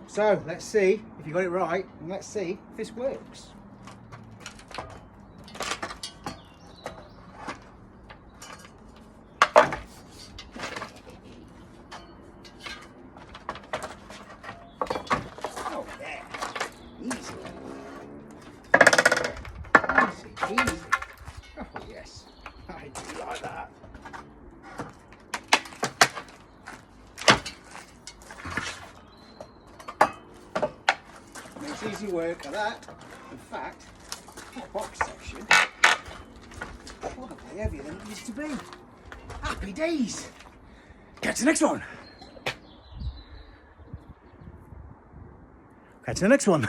So let's see if you got it right, and let's see if this works. Oh yeah, easy. Easy. Oh yes, I do like that. Makes easy work of that. In fact, that box section is probably heavier than it used to be. Happy days. Catch the next one. Catch the next one.